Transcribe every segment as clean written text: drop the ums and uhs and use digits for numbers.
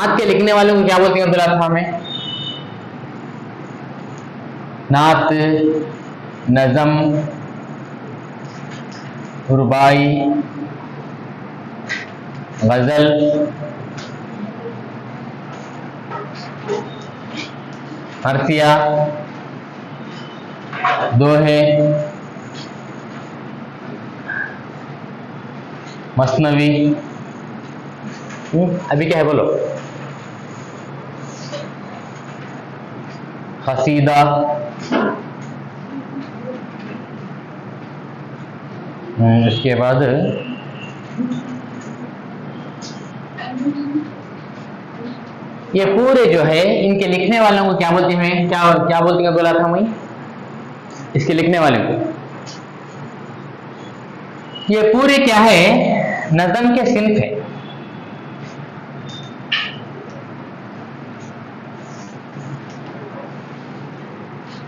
नात के लिखने वालों को क्या बोलते हैं अब्दुल अरफा में? नात, नज़म, रुबाई, गजल, मरसिया, दोहे, मसनवी। अभी क्या है बोलो? कसीदा, इसके बाद ये पूरे जो है इनके लिखने वालों को क्या बोलते हैं? क्या बोलते हैं बोला था मैं? इसके लिखने वाले को ये पूरे क्या है? नज़म के सिंफ है।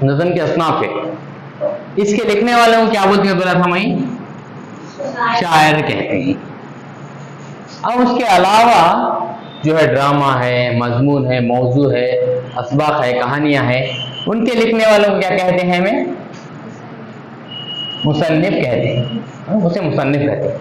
नज़म के असनाफ है। इसके लिखने वालों को क्या बोलते हैं बोला था मैं? शायर कहते हैं। अब उसके अलावा जो है ड्रामा है, मजमून है, मौजू है, असबाक है, कहानियां हैं, उनके लिखने वालों को क्या कहते हैं? हमें मुसन्निफ कहते हैं। उसे मुसन्निफ कहते हैं।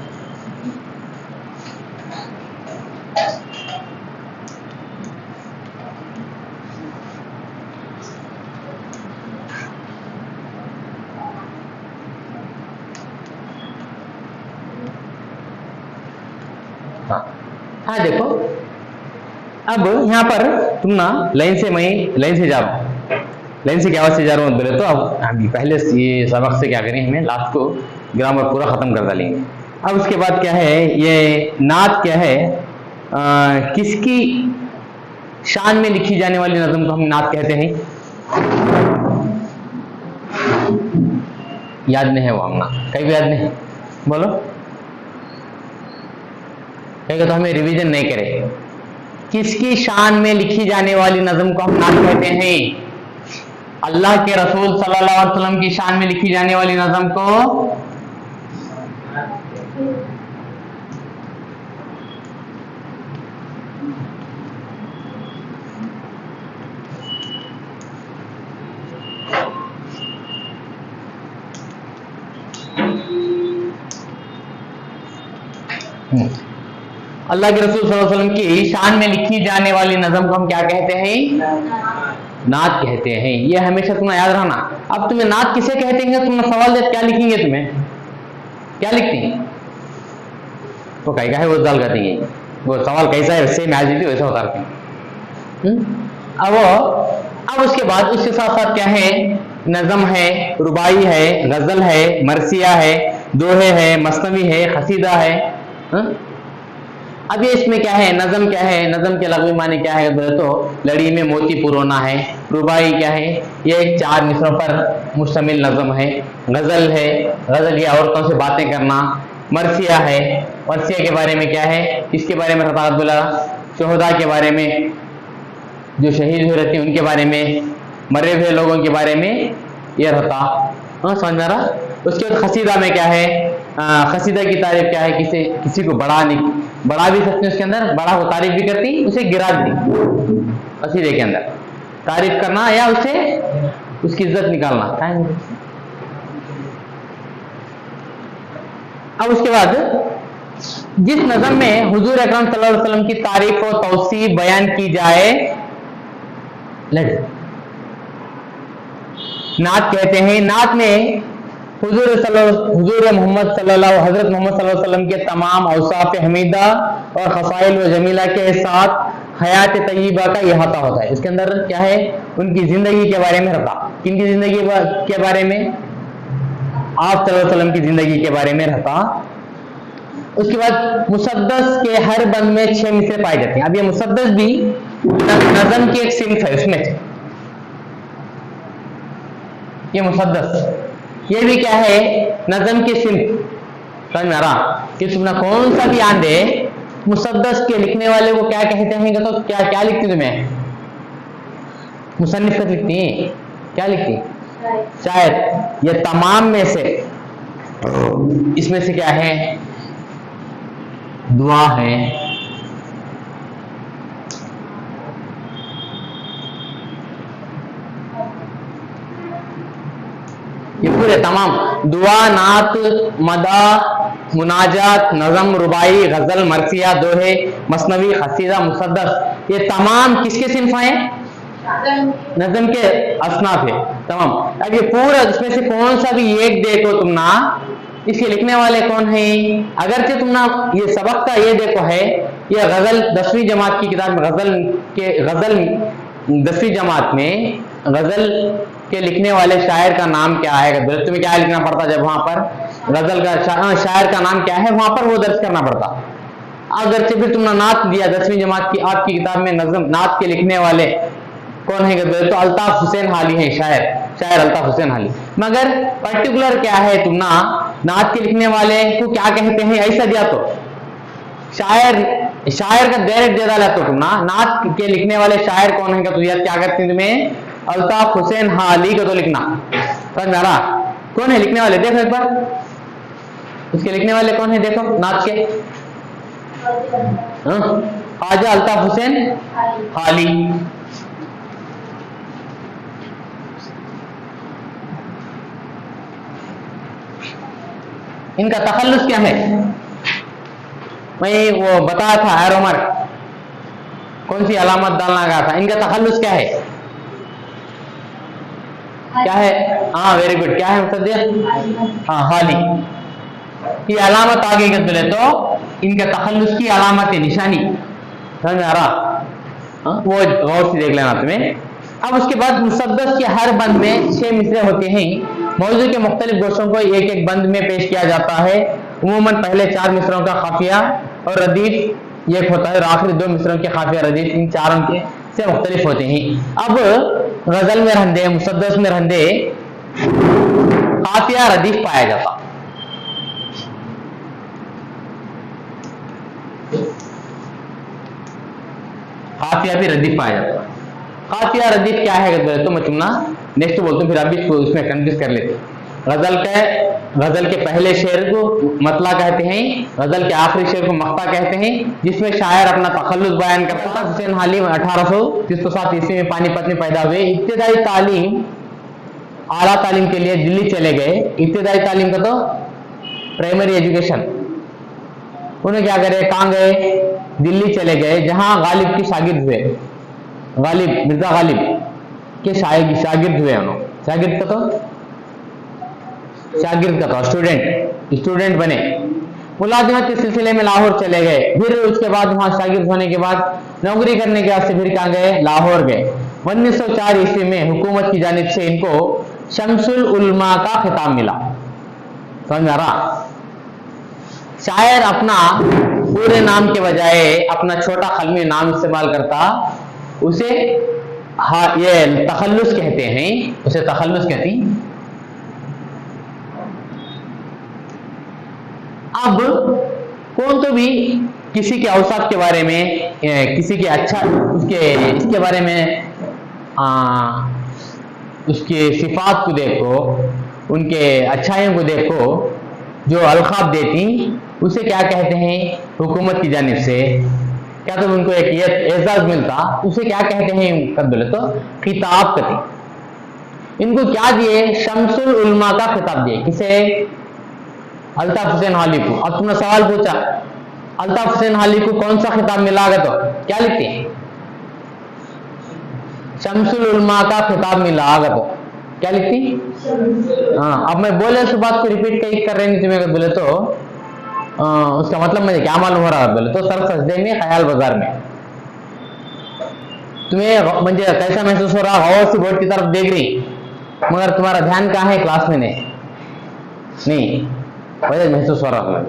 हाँ देखो, अब यहाँ पर तुम ना लाइन से जा रहा हूँ, लाइन से क्या आवाज से जा रहा हूँ बोले तो अब अभी पहले ये सबक से क्या करें, हमें लास्ट को ग्रामर पूरा खत्म कर डालेंगे। अब उसके बाद क्या है, ये नात क्या है? किसकी शान में लिखी जाने वाली नज़म को हम नात कहते हैं? याद नहीं है वो, हम ना कहीं भी याद नहीं, बोलो कहेगा तो हमें रिवीजन नहीं करे। किसकी शान में लिखी जाने वाली नज़म को हम नात कहते हैं? अल्लाह के रसूल सल्लल्लाहु अलैहि वसल्लम की शान में लिखी जाने वाली नज़म को अल्लाह के रसूल सल्लल्लाहु अलैहि वसल्लम की शान में लिखी जाने वाली नज़म को हम क्या कहते हैं? नात कहते हैं। ये हमेशा तुम्हें याद रहना। अब तुम्हें नात किसे कहते हैं? तुमने सवाल दे क्या लिखेंगे? तुम्हें क्या लिखते हैं? तो कहीं का है वो दाल कर देंगे। वो सवाल कैसा है वैसे मैच जीती वैसा उतारते हैं। अब उसके बाद उसके साथ साथ क्या है? नज़म है, रुबाई है, गजल है, मरसिया है, दोहे है, मसनवी है, खसीदा है। अब ये इसमें क्या है? नज़म क्या है? नज़म के लग़वी माने क्या है बोले तो लड़ी में मोती पुरोना है। रुबाई क्या है? ये 4 मिसरों पर मुश्तमिल नज़म है। गज़ल है, गज़ल ये औरतों से बातें करना। मरसिया है, मरसिया के बारे में क्या है? इसके बारे में बोला शोहदा के बारे में, जो शहीद हुए रहते हैं उनके बारे में, मरे हुए लोगों के बारे में ये रहता। समझ में आ रहा? उसके बाद खसीदा में क्या है? खसीदा की तारीफ क्या है? किसी को बढ़ा भी सकते हैं, उसके अंदर बड़ा को तारीफ भी करती, उसे गिरा दी। कसीदे के अंदर तारीफ करना या उसे उसकी इज्जत निकालना। अब उसके बाद जिस नज़म में हुजूर अकरम सल्लल्लाहु अलैहि वसल्लम की तारीफ और तौसीफ बयान की जाए नात कहते हैं। नात में हजरत मोहम्मद सल्लल्लाहु अलैहि वसल्लम के तमाम औसाफ हमीदा और खसाइल व जमीला के साथ हयात तय्यबा का इहाता होता है। इसके अंदर क्या है? उनकी जिंदगी के बारे में रहता। किनकी जिंदगी के बारे में? आप सल्लल्लाहु अलैहि वसल्लम की जिंदगी के बारे में रहता। उसके बाद मुसद्दस के हर बंद में 6 मिसरे पाए जाते हैं। अब ये मुसद्दस भी नज़म की एक सिंफ है। उसमें ये मुसद्दस ये भी क्या है? नज़म की सिंफ। समझ में आ रहा कि तुमने कौन सा भी आन दे, मुसद्दस के लिखने वाले को क्या कहते हैं? तो क्या लिखती तुम्हें? मुसन्निफ लिखती है। क्या लिखती? शायर। ये तमाम में से इसमें से क्या है? दुआ है, ये पूरे तमाम दुआ, नात, मदा, मुनाजात, नज़म, रुबाई, गजल, मरसिया, दोहे, मसनवी, खसीदा, मुसद्दस, ये तमाम किसके सिन्फ हैं? नज़म के असनाफ है तमाम। अब ये पूरा इसमें से कौन सा भी एक देखो तुम ना, इसके लिखने वाले कौन है? अगरचे तुम ना ये सबक का ये देखो है, ये गजल 10वीं जमात की किताब में गजल 10वीं जमात में गजल के लिखने वाले शायर का नाम क्या है, तुम्हें क्या लिखना पड़ता जब वहां पर गजल का शायर का नाम क्या है वहां पर वो दर्ज करना पड़ता। अगरचे फिर तुमने नात दिया 10वीं जमात की आपकी किताब में नज़म, नात के लिखने वाले कौन है तो अल्ताफ हुसैन हाली है, शायर अल्ताफ हुसैन हाली। मगर पर्टिकुलर क्या है तुम ना नात के लिखने वाले को क्या कहते हैं ऐसा दिया तो शायर का डायरेक्ट दे डाला तो तुम ना नात के लिखने वाले शायर कौन है का तो यार क्या करते हैं तुम्हें अल्ताफ हुसैन हाली का तो लिखना। समझ में आ रहा? कौन है लिखने वाले? देखो एक बार उसके लिखने वाले कौन है देखो नात के। ख्वाजा अल्ताफ हुसैन हाली। इनका तखल्लुस क्या है? मैं वो बताया था एरो मार्क कौन सी अलामत डालना कहा था। इनका तखल्लुस क्या है? क्या है? हाँ वेरी गुड, क्या है मतलब? हाँ हाली। ये अलामत आगे कर बोले तो इनका तखल्लुस की अलामत है, निशानी। समझ में आ रहा? वो गौर से देख लेना तुम्हें। अब उसके बाद मुसद्दस के हर बंद में 6 मिसरे होते हैं। मौजू के मुख्तलिफ गोशों को एक एक बंद में पेश किया जाता है। उमूमन पहले 4 मिसरों का खाफिया और रदीफ एक होता है और आखिरी 2 मिसरों के खाफिया रदीफ इन चारों के से मुख्तलिफ होते हैं। अब गजल में रहंदे, मुसद्दस में रहंदे खाफिया रदीफ पाया जाता। खाफिया भी रदीफ पाया जाता। खाफिया रदीफ क्या है तो मैं तुम ना नेक्स्ट बोलता हूँ, फिर अभी इसको उसमें कंफ्यूज कर लेते। गजल के पहले शेर को मतला कहते हैं, गजल के आखिरी शेर को मक्ता कहते हैं, जिसमें शायर अपना तखल्लुस बयान करता था। हुसैन हाली 1837 ईस्वी में पानीपत में पैदा हुए। इब्तिदाई तालीम आला तालीम के लिए दिल्ली चले गए। इब्तिदाई तालीम का तो प्राइमरी एजुकेशन उन्हें क्या करे, कहाँ गए? दिल्ली चले गए, जहां गालिब की शागिर्द हुए। गालिब, मिर्जा गालिब के शागिर्द हुए। उन्होंने शागिर्द का था स्टूडेंट बने। मुलाजिमत के सिलसिले में लाहौर चले गए। फिर उसके बाद वहां शागिर्द होने के बाद नौकरी करने के वास्ते फिर कहाँ गए? लाहौर गए। 1904 ईस्वी में हुकूमत की जानिब से इनको शम्सुल उलमा का खिताब मिला। समझ आ रहा? शायर अपना पूरे नाम के बजाय अपना छोटा खलमी नाम इस्तेमाल करता, उसे ये तखल्लुस कहते हैं, उसे तखल्लुस कहती। अब कौन तो भी किसी के औसाफ के बारे में, किसी के इसके बारे में उसके सिफात को देखो, उनके अच्छाइयों को देखो, जो अलखाब देती उसे क्या कहते हैं? हुकूमत की जानिब से क्या तो उनको एक एजाज मिलता, उसे क्या कहते हैं? कर बोले तो खिताब कती। इनको क्या दिए? शम्सुल उलमा का खिताब दिए। किसे? अल्ताफ हुसैन हाली को। अब तुमने सवाल पूछा अल्ताफ हुसैन हाली को कौन सा खिताब मिला तो क्या लिखते हैं? शम्सुल उलमा का खिताब मिला तो क्या लिखती? हाँ, अब मैं बोले उस बात को रिपीट कहीं कर रहे नहीं तुम्हें बोले तो उसका मतलब मुझे क्या मालूम हो रहा है बोले तो सर सजदे में ख्याल बाजार में तुम्हें मुझे कैसा महसूस हो रहा? गौर से बोर्ड की तरफ देख रही मगर तुम्हारा ध्यान कहाँ है? क्लास में नहीं वजह महसूस हो रहा है।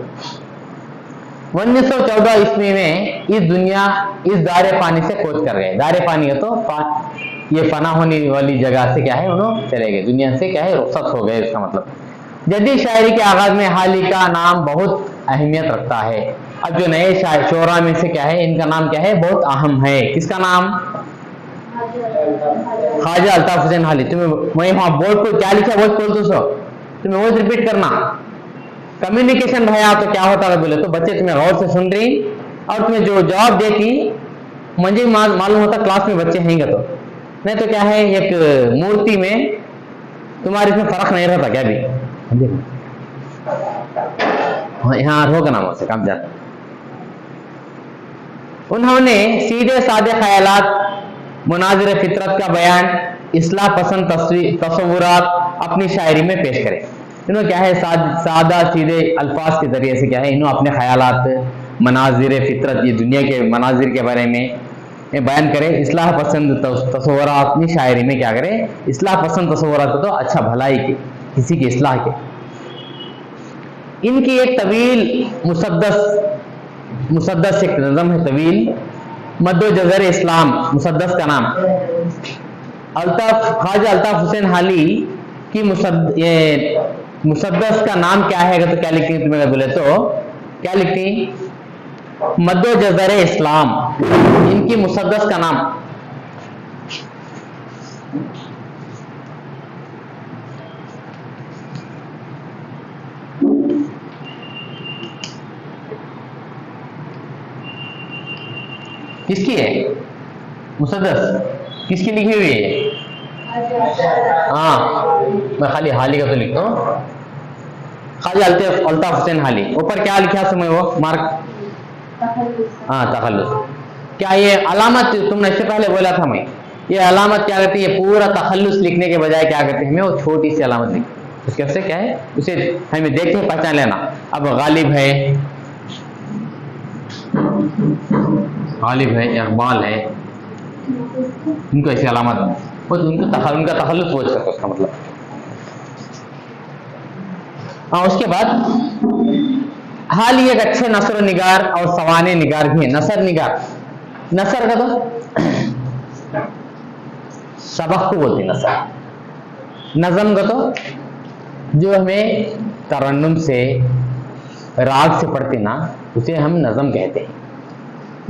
1914 ईस्वी में इस दुनिया इस दारे पानी से खोज कर गए। दारे पानी है तो ये फना होने वाली जगह से क्या है उन्होंने चले गए, दुनिया से क्या है रुखसत हो गए। इसका मतलब जदीद शायरी के आगाज में हाली का नाम बहुत अहमियत रखता है। अब जो नए शोरा में से क्या है, इनका नाम क्या है? बहुत अहम है। किसका नाम? ख्वाजा अल्ताफ हुसैन हाली। तुम्हें मैं वहां बोर्ड पर क्या लिखा वो बोल दो, तुम्हें वो रिपीट करना। कम्युनिकेशन भया तो क्या होता है बोले तो बच्चे तुम्हें गौर से सुन रही और तुम्हें जो जवाब देती मुझे मालूम होता क्लास में बच्चे हैंगे तो नहीं तो क्या है, एक मूर्ति में तुम्हारे इसमें फर्क नहीं रहता क्या भी? यहाँ होगा ना मुझसे काम जाता। उन्होंने सीधे साधे ख्यालात, मुनाजिर फितरत का बयान, इस्लाह पसंद तस्वुरात अपनी शायरी में पेश करे। इन्होंने क्या है सादा सीधे अल्फाज के जरिए से क्या है इन्होंने अपने ख्यालात, मनाजिर फितरत, ये दुनिया के मनाजिर के बारे में बयान करे। इस्लाह पसंद तस्वुरात अपनी शायरी में क्या करे, इस्लाह पसंद तस्वुरात तो अच्छा भलाई के, किसी की इस्लाह के। इनकी एक तवील मुसद्दस एक नज़म है तवील, मद्दो जज़र इस्लाम, मुसद्दस का नाम। ख्वाजा अल्ताफ हुसैन हाली की मुसद्दस का नाम क्या है? तो क्या लिखती तुम्हें बोले तो क्या लिखती? मद्दो जज़र इस्लाम, इनकी मुसद्दस का नाम। किसकी है मुसद्दस? किसकी लिखी हुई है? हाँ, मैं खाली हाली का तो लिखता हूँ, ख्वाजा अल्ताफ हुसैन हाली। ऊपर क्या लिखा समय वो मार्क? हाँ, तखल्लुस। क्या ये अलामत तुमने इससे पहले बोला था मैं, ये अलामत क्या करती है? पूरा तखल्लुस लिखने के बजाय क्या करते हैं हमें वो छोटी सी अलामत लिखते हैं। उसके वजह से क्या है उसे हमें देख के पहचान लेना। अब गालिब है, इकबाल है, इनको ऐसी अलामत वो उनका तखल्लुस वो करता उसका मतलब। हाँ, उसके बाद हाल ही एक अच्छे नसर निगार और सवाने निगार भी है। नसर निगार, नसर का तो सबक को बोलते नसर। नज़म का तो जो हमें तरन्नुम से राग से पढ़ते ना उसे हम नज़म कहते हैं।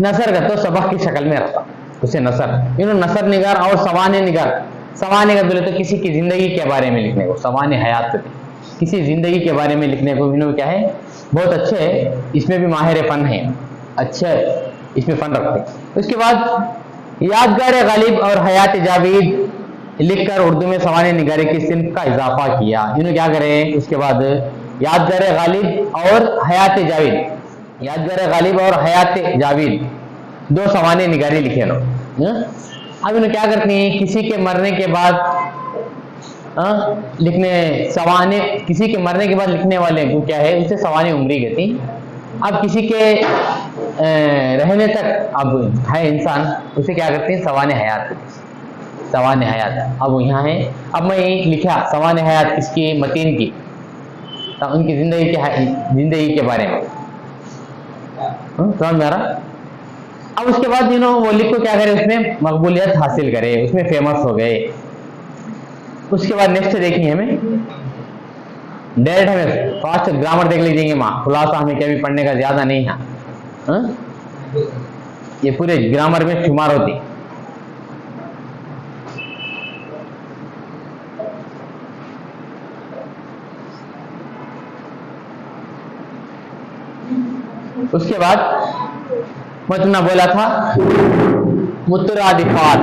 नसर का तो सबक की शक्ल में रहता उसे नसर। इन्होंने नसर निगार और सवाने निगार, सवाने का बोले तो किसी की जिंदगी के बारे में लिखने को, सवाने हयात पे किसी जिंदगी के बारे में लिखने को इन्होंने क्या है बहुत अच्छे, इसमें भी माहिर फन है, अच्छे इसमें फन रखते हैं। उसके बाद यादगार गालिब और हयात जावेद लिखकर उर्दू में सवाने निगारी की सिन्फ का इजाफा किया। इन्होंने क्या करे उसके बाद यादगार गालिब और हयात जावेद, यादगार गालिब और हयात जावेद दो सवाने निगारी लिखे लो। अब इन्हें क्या करती हैं किसी के मरने के बाद लिखने सवाने, किसी के मरने के बाद लिखने वाले को क्या है उसे सवाने उम्री कहती। अब किसी के रहने तक अब है इंसान उसे क्या करते हैं सवाने हयात, सवाने हयात। अब यहाँ है, अब मैं लिखा सवाने हयात किसकी? मतीन की, तो उनकी जिंदगी के बारे में समझ में आ रहा। अब उसके बाद वो लिख को क्या करे उसमें मकबूलियत हासिल करे, उसमें फेमस हो गए। उसके बाद नेक्स्ट देखनी है हमें डायरेक्ट हमें फास्ट ग्रामर देख लीजिएंगे माँ, खुलासा हमें क्या भी पढ़ने का ज्यादा नहीं है। ये पूरे ग्रामर में शुमार होती। उसके बाद मैं तुमने बोला था मुतरादिफात,